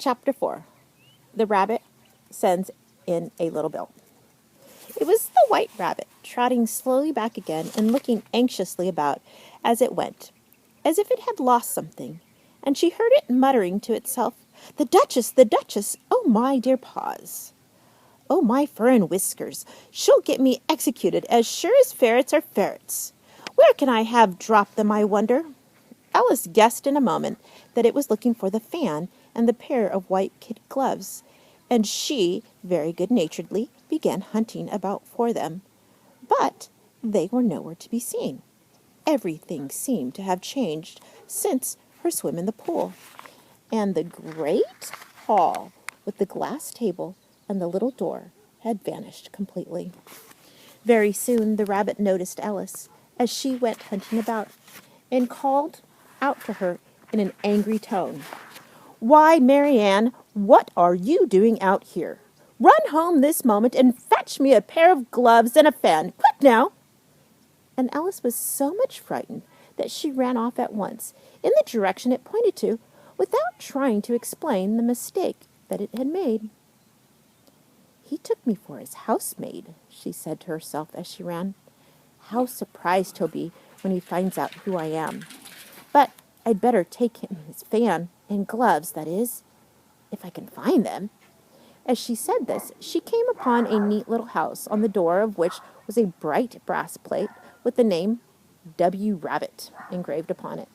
Chapter 4. The Rabbit Sends in a Little Bill. It was the White Rabbit, trotting slowly back again and looking anxiously about as it went, as if it had lost something, and she heard it muttering to itself, "The Duchess, the Duchess! Oh, my dear paws! Oh, my fur and whiskers! She'll get me executed as sure as ferrets are ferrets! Where can I have dropped them, I wonder?" Alice guessed in a moment that it was looking for the fan and the pair of white kid gloves, and she, very good-naturedly, began hunting about for them. But they were nowhere to be seen. Everything seemed to have changed since her swim in the pool, and the great hall with the glass table and the little door had vanished completely. Very soon the rabbit noticed Alice as she went hunting about, and called out to her in an angry tone, "Why, Mary Ann, what are you doing out here? Run home this moment and fetch me a pair of gloves and a fan. Quick now!" And Alice was so much frightened that she ran off at once in the direction it pointed to, without trying to explain the mistake that it had made. "He took me for his housemaid," she said to herself as she ran. "How surprised he'll be when he finds out who I am. But I'd better take him his fan and gloves, that is, if I can find them." As she said this, she came upon a neat little house, on the door of which was a bright brass plate with the name W. Rabbit engraved upon it.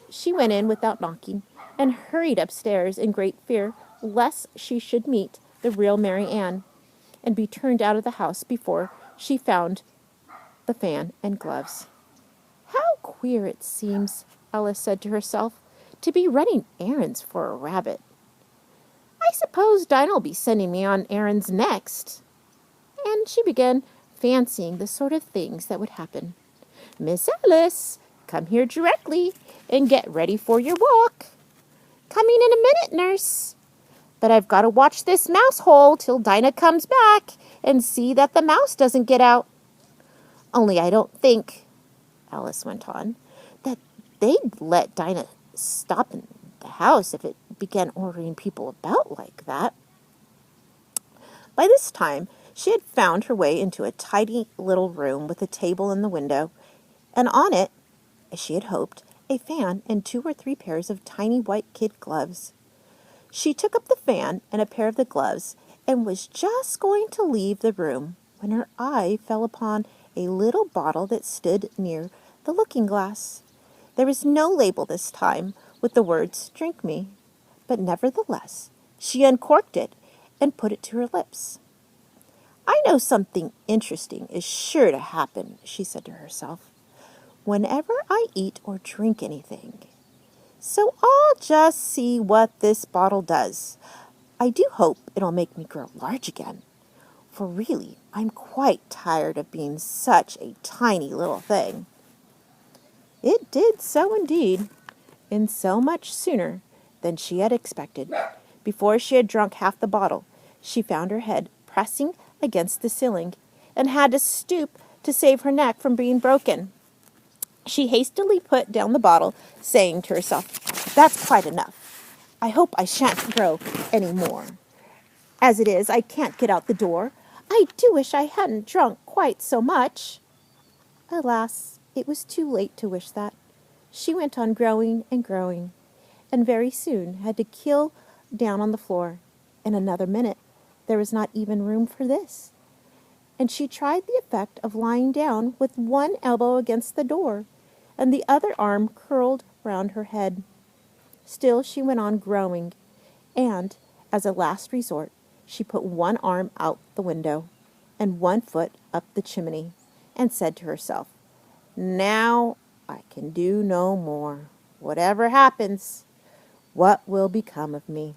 She went in without knocking, and hurried upstairs in great fear lest she should meet the real Mary Ann, and be turned out of the house before she found the fan and gloves. "How queer it seems," Alice said to herself, "to be running errands for a rabbit. I suppose Dinah'll be sending me on errands next." And she began fancying the sort of things that would happen. "Miss Alice, come here directly and get ready for your walk." "Coming in a minute, nurse." "But I've got to watch this mouse hole till Dinah comes back and see that the mouse doesn't get out. Only I don't think," Alice went on, "that they'd let Dinah stop in the house if it began ordering people about like that." By this time, she had found her way into a tidy little room with a table in the window, and on it, as she had hoped, a fan and 2 or 3 pairs of tiny white kid gloves. She took up the fan and a pair of the gloves, and was just going to leave the room when her eye fell upon a little bottle that stood near the looking-glass. There was no label this time with the words "Drink me," but nevertheless she uncorked it and put it to her lips. "I know something interesting is sure to happen," she said to herself, "whenever I eat or drink anything. So I'll just see what this bottle does. I do hope it'll make me grow large again, for really I'm quite tired of being such a tiny little thing." It did so indeed, and so much sooner than she had expected. Before she had drunk half the bottle, she found her head pressing against the ceiling, and had to stoop to save her neck from being broken. She hastily put down the bottle, saying to herself, "That's quite enough. I hope I shan't grow any more. As it is, I can't get out the door. I do wish I hadn't drunk quite so much." Alas, it was too late to wish that. She went on growing and growing, and very soon had to keel down on the floor. In another minute, there was not even room for this, and she tried the effect of lying down with one elbow against the door, and the other arm curled round her head. Still she went on growing, and, as a last resort, she put one arm out the window, and one foot up the chimney, and said to herself, "Now I can do no more. Whatever happens, what will become of me?"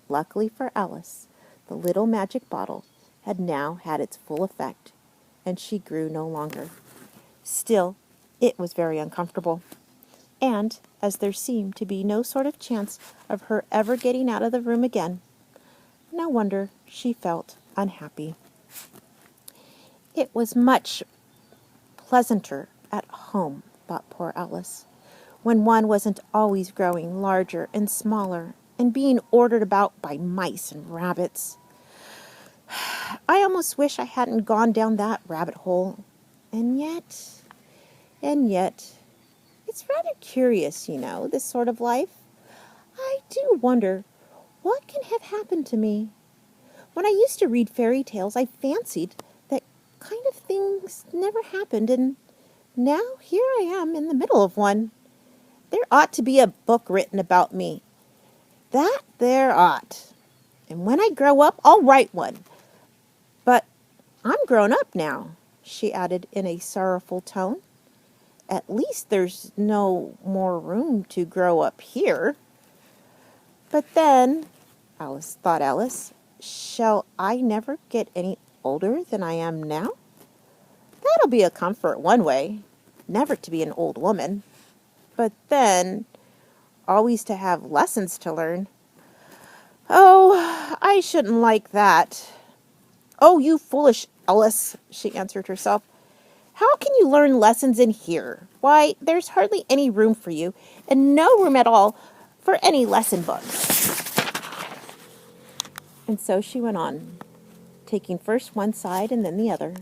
Luckily for Alice, the little magic bottle had now had its full effect, and she grew no longer. Still, it was very uncomfortable, and as there seemed to be no sort of chance of her ever getting out of the room again, no wonder she felt unhappy. It was much pleasanter at home, thought poor Alice, when one wasn't always growing larger and smaller and being ordered about by mice and rabbits. I almost wish I hadn't gone down that rabbit hole. And yet, it's rather curious, this sort of life. I do wonder what can have happened to me. When I used to read fairy tales, I fancied that kind of things never happened, and now here I am in the middle of one. There ought to be a book written about me. That there ought. And when I grow up, I'll write one. But I'm grown up now, she added in a sorrowful tone. At least there's no more room to grow up here. But then, thought Alice, shall I never get any older than I am now? That'll be a comfort one way, never to be an old woman. But then, always to have lessons to learn. Oh, I shouldn't like that. Oh, you foolish Alice, she answered herself. How can you learn lessons in here? Why, there's hardly any room for you, and no room at all for any lesson books. And so she went on, taking first one side and then the other,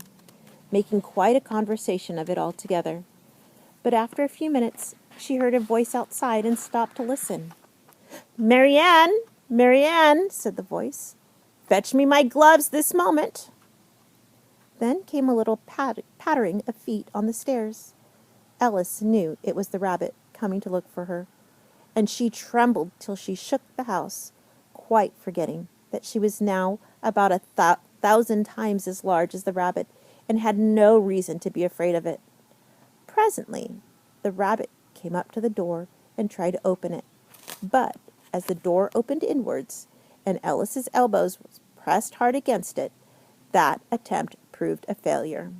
making quite a conversation of it all together. But after a few minutes, she heard a voice outside and stopped to listen. Marianne, Marianne, said the voice, fetch me my gloves this moment. Then came a little pattering of feet on the stairs. Alice knew it was the rabbit coming to look for her, and she trembled till she shook the house, quite forgetting that she was now about 1,000 times as large as the rabbit, and had no reason to be afraid of it. Presently, the rabbit came up to the door and tried to open it, but as the door opened inwards, and Alice's elbows was pressed hard against it, that attempt proved a failure.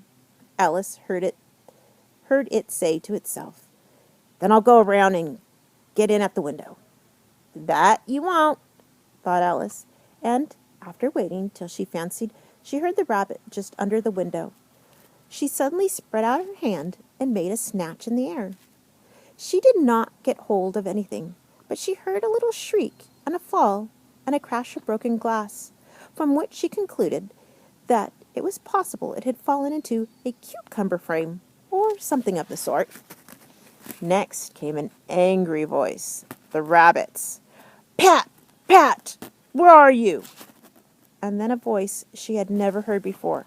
Alice heard it say to itself, Then I'll go around and get in at the window. That you won't, thought Alice, and after waiting till she fancied she heard the rabbit just under the window, she suddenly spread out her hand and made a snatch in the air. She did not get hold of anything, but she heard a little shriek and a fall and a crash of broken glass, from which she concluded that it was possible it had fallen into a cucumber frame, or something of the sort. Next came an angry voice, the rabbit's. Pat! Pat! Where are you? And then a voice she had never heard before.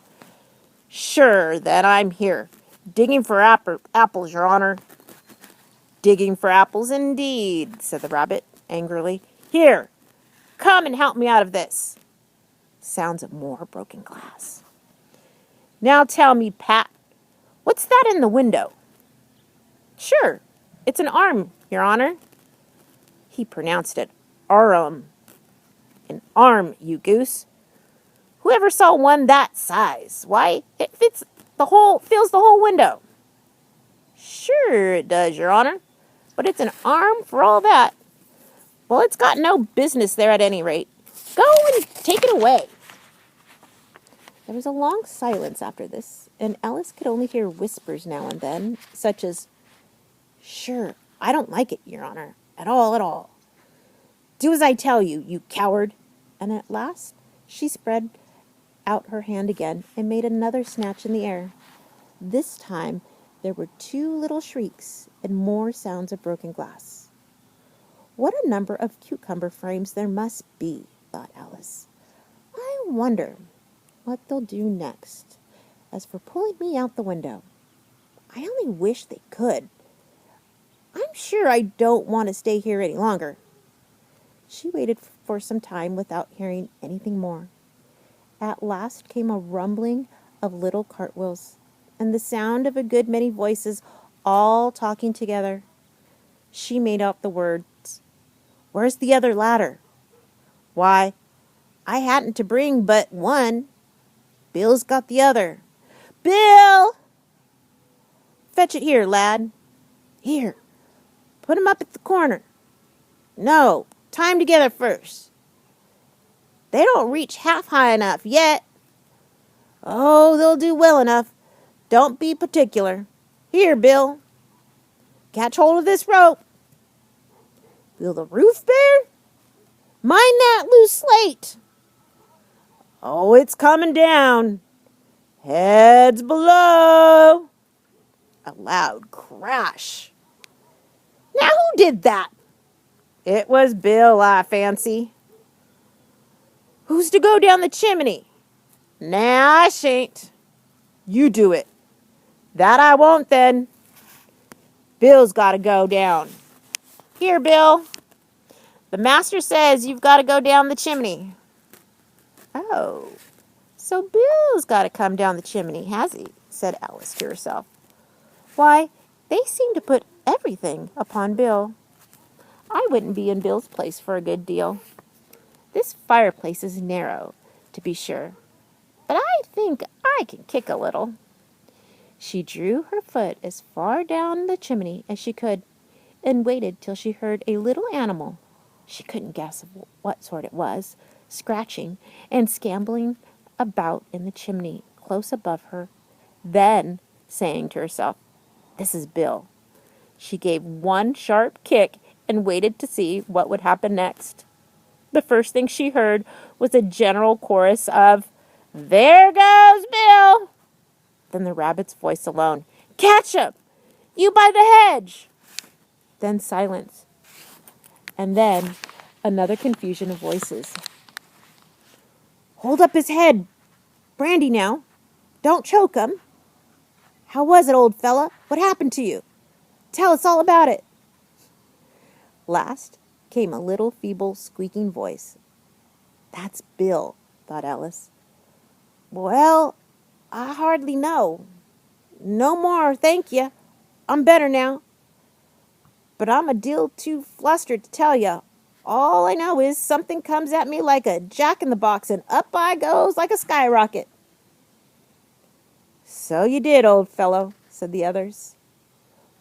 Sure, then I'm here, digging for apples, Your Honor. Digging for apples indeed, said the rabbit angrily. Here, come and help me out of this. Sounds of more broken glass. Now tell me, Pat, what's that in the window? Sure, it's an arm, Your Honor. He pronounced it arum. An arm, you goose. Whoever saw one that size? Why, it fills the whole window. Sure it does, Your Honor, but it's an arm for all that. Well, it's got no business there at any rate. Go and take it away. There was a long silence after this, and Alice could only hear whispers now and then, such as, Sure, I don't like it, Your Honor, at all. Do as I tell you, you coward. And at last she spread out her hand again and made another snatch in the air. This time there were 2 little shrieks and more sounds of broken glass. What a number of cucumber frames there must be, thought Alice. I wonder what they'll do next. As for pulling me out the window, I only wish they could. I'm sure I don't want to stay here any longer. She waited for some time without hearing anything more. At last came a rumbling of little cartwheels, and the sound of a good many voices all talking together. She made out the words, Where's the other ladder? Why, I hadn't to bring but one. Bill's got the other. Bill! Fetch it here, lad. Here, put him up at the corner. No, tie him together first. They don't reach half high enough yet. Oh, they'll do well enough. Don't be particular. Here, Bill. Catch hold of this rope. Will the roof bear? that loose slate? Oh, it's coming down. Heads below. A loud crash. Now who did that? It was Bill, I fancy. Who's to go down the chimney? Nah, I shan't. You do it. That I won't then. Bill's got to go down. Here, Bill. The master says you've got to go down the chimney. Oh, so Bill's got to come down the chimney, has he? Said Alice to herself. Why, they seem to put everything upon Bill. I wouldn't be in Bill's place for a good deal. This fireplace is narrow, to be sure, but I think I can kick a little. She drew her foot as far down the chimney as she could, and waited till she heard a little animal, she couldn't guess what sort it was, scratching and scambling about in the chimney close above her. Then, saying to herself, "This is Bill," she gave one sharp kick and waited to see what would happen next. The first thing she heard was a general chorus of, "There goes Bill!" Then the rabbit's voice alone, "Catch him! You by the hedge!" Then silence. And then another confusion of voices. "Hold up his head, Brandy, now. Don't choke him. How was it, old fella? What happened to you? Tell us all about it." Last came a little feeble squeaking voice. "That's Bill," thought Alice. "Well, I hardly know. No more, thank you. I'm better now. But I'm a deal too flustered to tell you. All I know is something comes at me like a jack-in-the-box and up I goes like a skyrocket." "So you did, old fellow," said the others.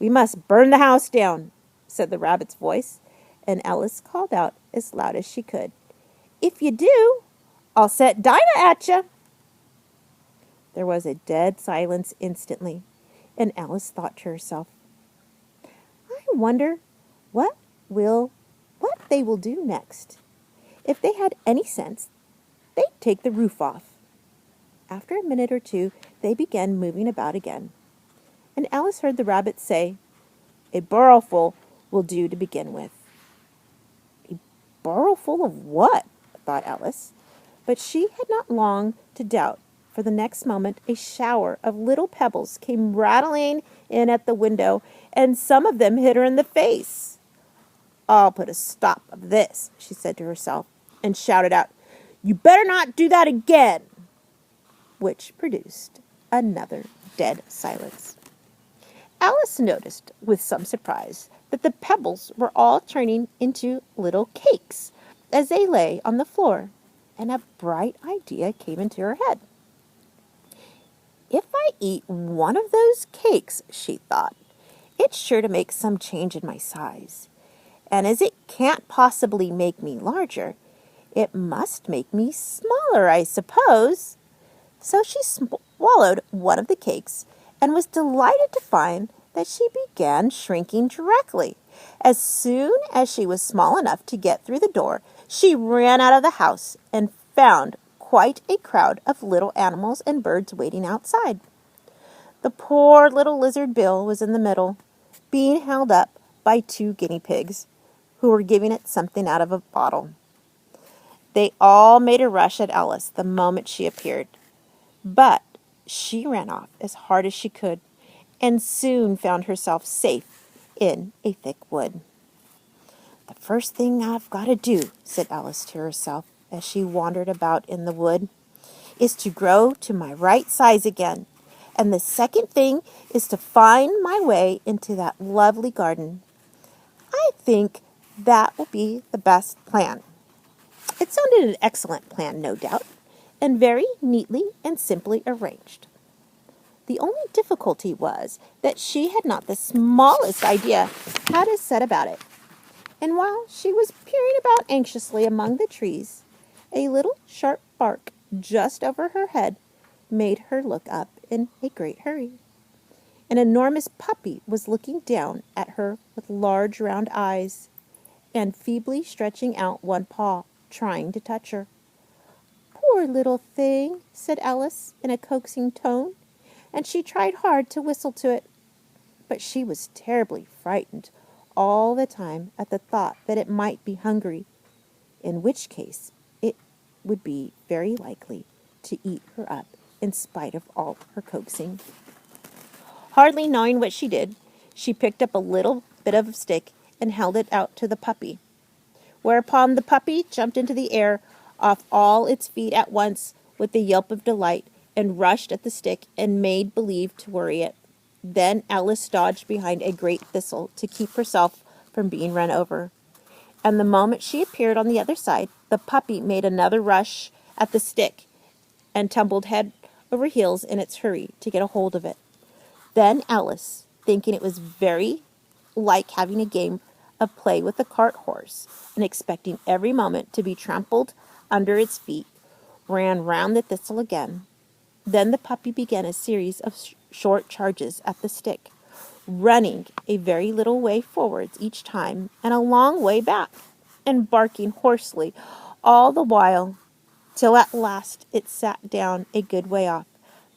"We must burn the house down," said the rabbit's voice, and Alice called out as loud as she could, "If you do, I'll set Dinah at you." There was a dead silence instantly, and Alice thought to herself, "I wonder what they will do next. If they had any sense, they'd take the roof off." After a minute or two, they began moving about again, and Alice heard the rabbit say, "A barrowful will do to begin with." A barrowful of what? Thought Alice. But she had not long to doubt, for the next moment a shower of little pebbles came rattling in at the window, and some of them hit her in the face. "I'll put a stop of this," she said to herself, and shouted out, "You better not do that again," which produced another dead silence. Alice noticed with some surprise that the pebbles were all turning into little cakes as they lay on the floor, and a bright idea came into her head. "If I eat one of those cakes," she thought, "it's sure to make some change in my size. And as it can't possibly make me larger, it must make me smaller, I suppose." So she swallowed one of the cakes and was delighted to find that she began shrinking directly. As soon as she was small enough to get through the door, she ran out of the house and found quite a crowd of little animals and birds waiting outside. The poor little lizard Bill was in the middle, being held up by 2 guinea pigs, who were giving it something out of a bottle. They all made a rush at Alice the moment she appeared, but she ran off as hard as she could, and soon found herself safe in a thick wood. "The first thing I've got to do," said Alice to herself as she wandered about in the wood, "is to grow to my right size again, and the second thing is to find my way into that lovely garden. I think that will be the best plan." It sounded an excellent plan, no doubt, and very neatly and simply arranged. The only difficulty was that she had not the smallest idea how to set about it. And while she was peering about anxiously among the trees, a little sharp bark just over her head made her look up in a great hurry. An enormous puppy was looking down at her with large round eyes, and feebly stretching out one paw, trying to touch her. "Poor little thing," said Alice in a coaxing tone, and she tried hard to whistle to it. But she was terribly frightened all the time at the thought that it might be hungry, in which case it would be very likely to eat her up in spite of all her coaxing. Hardly knowing what she did, she picked up a little bit of a stick and held it out to the puppy, whereupon the puppy jumped into the air off all its feet at once with a yelp of delight and rushed at the stick and made believe to worry it. Then Alice dodged behind a great thistle to keep herself from being run over. And the moment she appeared on the other side, the puppy made another rush at the stick and tumbled head over heels in its hurry to get a hold of it. Then Alice, thinking it was very like having a game of play with a cart horse, and expecting every moment to be trampled under its feet, ran round the thistle again. Then the puppy began a series of short charges at the stick, running a very little way forwards each time and a long way back, and barking hoarsely all the while, till at last it sat down a good way off,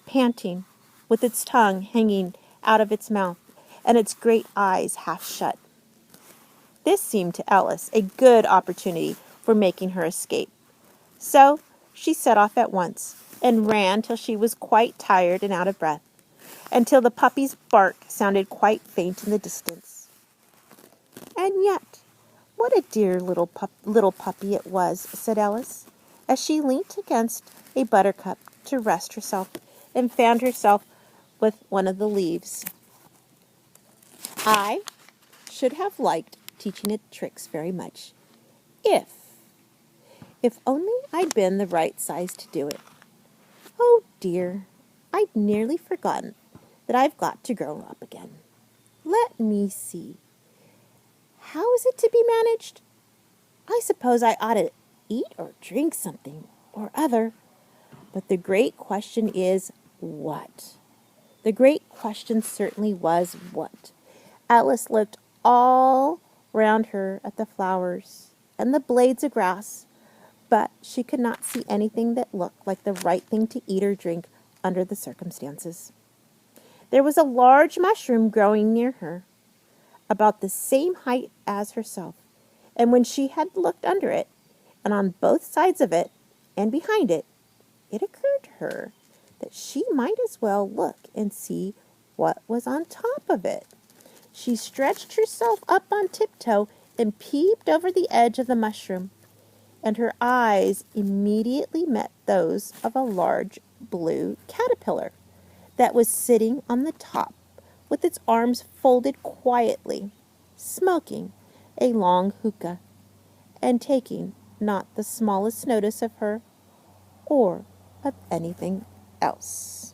panting, with its tongue hanging out of its mouth and its great eyes half shut. This seemed to Alice a good opportunity for making her escape. So she set off at once, and ran till she was quite tired and out of breath, until the puppy's bark sounded quite faint in the distance. "And yet, what a dear little puppy it was," said Alice, as she leant against a buttercup to rest herself and fanned herself with one of the leaves. "I should have liked teaching it tricks very much, if only I'd been the right size to do it. Oh dear, I'd nearly forgotten that I've got to grow up again. Let me see. How is it to be managed? I suppose I ought to eat or drink something or other. But the great question is, what? The great question certainly was, what? Alice looked all round her at the flowers and the blades of grass, but she could not see anything that looked like the right thing to eat or drink under the circumstances. There was a large mushroom growing near her, about the same height as herself, and when she had looked under it, and on both sides of it, and behind it, it occurred to her that she might as well look and see what was on top of it. She stretched herself up on tiptoe and peeped over the edge of the mushroom, and her eyes immediately met those of a large blue caterpillar that was sitting on the top with its arms folded quietly, smoking a long hookah, and taking not the smallest notice of her or of anything else.